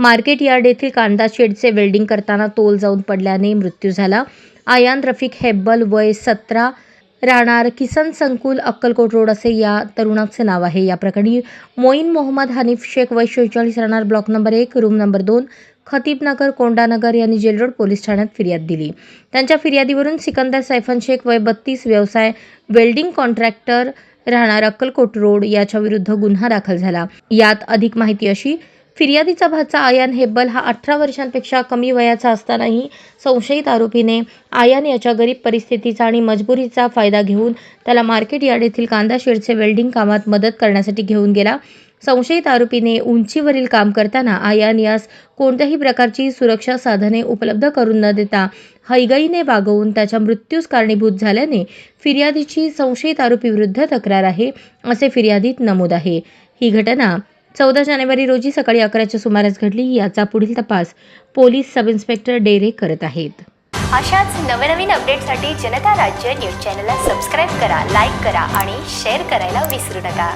Market yard येथील कांदा शेडचे welding करताना तोल जाऊन पडल्याने मृत्यू झाला. आयान रफिक हेब्बल वय 17 राहणार किसन संकुल अक्कलकोट रोड असे या तरुणाचे नाव आहे. या प्रकरणी मोईन मोहम्मद हनीफ शेख वय 46 राहणार block number 1 room number 2 खतीबनगर Kondanagar यांनी जेल रोड पोलीस ठाण्यात फिर्याद दिली. त्यांच्या फिर्यादीवरून सिकंदर सैफन शेख वय 32 व्यवसाय वेल्डिंग कॉन्ट्रॅक्टर राहणार अक्कलकोट रोड याच्या विरुद्ध गुन्हा दाखल झाला. यात अधिक माहिती अशी: फिर्यादीचा भाचा आयान हेब्बल हा 18 वर्षांपेक्षा कमी वयाचा असतानाही संशयित आरोपीने आयान याच्या गरीब परिस्थितीचा आणि मजबुरीचा फायदा घेऊन त्याला मार्केट यार्ड येथील कांदा शेडचे वेल्डिंग कामात मदत करण्यासाठी घेऊन गेला. संशयित आरोपीने उंचीवरील काम करताना आयान यास कोणत्याही प्रकारची सुरक्षा साधने उपलब्ध करून न देता हयगईने वागवून त्याच्या मृत्यूस कारणीभूत झाल्याने फिर्यादीची संशयित आरोपी विरुद्ध तक्रार आहे, असे फिर्यादीत नमूद आहे. ही घटना 14 जानेवारी रोजी सकाळी 11च्या सुमारास घडली. याचा पुढील तपास पोलीस सब इन्स्पेक्टर डेरे करत आहेत. अशाच नवनवीन अपडेटसाठी जनता राज्य न्यूज चॅनलला सबस्क्राईब करा, लाईक करा आणि शेअर करायला विसरू नका.